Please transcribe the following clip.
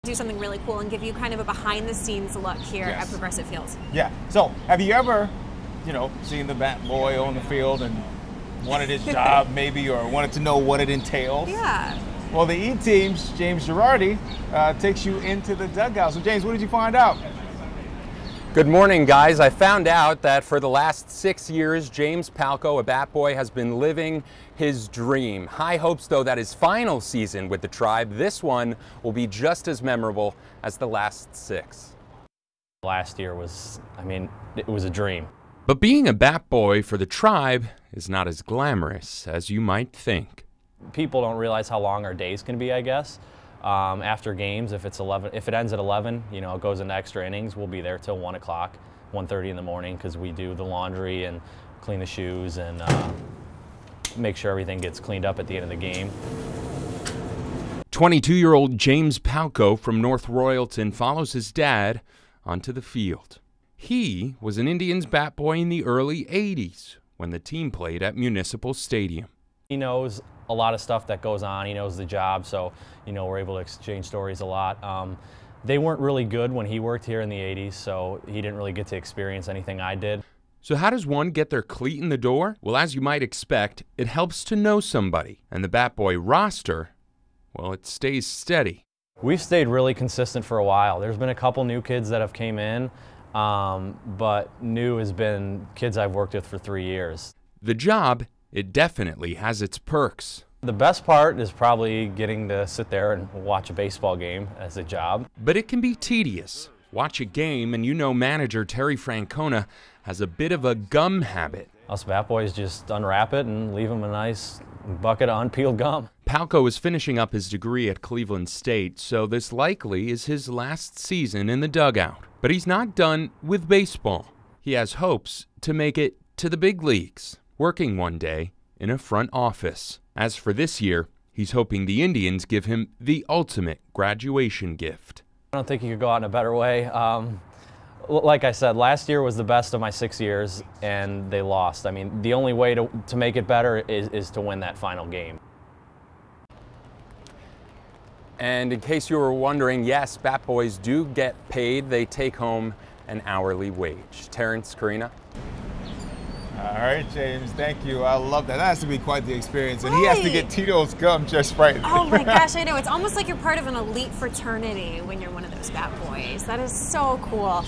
do something really cool and give you kind of a behind-the-scenes look here at Progressive Field. Yeah. So, have you ever, seen the Bat Boy on the field and wanted his job maybe, or wanted to know what it entails? Yeah. Well, the E-Team's James Gherardi takes you into the dugout. So, James, what did you find out? Good morning, guys. I found out that for the last 6 years, James Paughco, a Bat Boy, has been living his dream. High hopes, though, that his final season with the Tribe, this one, will be just as memorable as the last 6. Last year was, it was a dream. But being a Bat Boy for the Tribe is not as glamorous as you might think. People don't realize how long our days can be, I guess. After games, if it ends at 11, it goes into extra innings, we'll be there till 1 o'clock, 1:30 in the morning, because we do the laundry and clean the shoes and make sure everything gets cleaned up at the end of the game. 22-year-old James Paughco from North Royalton follows his dad onto the field. He was an Indians Bat Boy in the early 80s when the team played at Municipal Stadium. He knows a lot of stuff that goes on. He knows the job, so we're able to exchange stories a lot. They weren't really good when he worked here in the 80s, so he didn't really get to experience anything I did. So how does one get their cleat in the door? Well, as you might expect, it helps to know somebody. And the Bat Boy roster, well, it stays steady. We've stayed really consistent for a while. There's been a couple new kids that have came in, but new has been kids I've worked with for 3 years. The job, it definitely has its perks. The best part is probably getting to sit there and watch a baseball game as a job. But it can be tedious. Watch a game and manager Terry Francona has a bit of a gum habit. Us Bat Boys just unwrap it and leave them a nice bucket of unpeeled gum. Paughco is finishing up his degree at Cleveland State, so this likely is his last season in the dugout. But he's not done with baseball. He has hopes to make it to the big leagues, working one day in a front office. As for this year, he's hoping the Indians give him the ultimate graduation gift. I don't think you could go out in a better way. Like I said, last year was the best of my 6 years, and they lost. The only way to make it better is to win that final game. And in case you were wondering, yes, Bat Boys do get paid. They take home an hourly wage. Terrence, Karina? All right, James, thank you. I love that. That has to be quite the experience. And he has to get Tito's gum just right. Oh my gosh, I know. It's almost like you're part of an elite fraternity when you're one of those Bat Boys. That is so cool.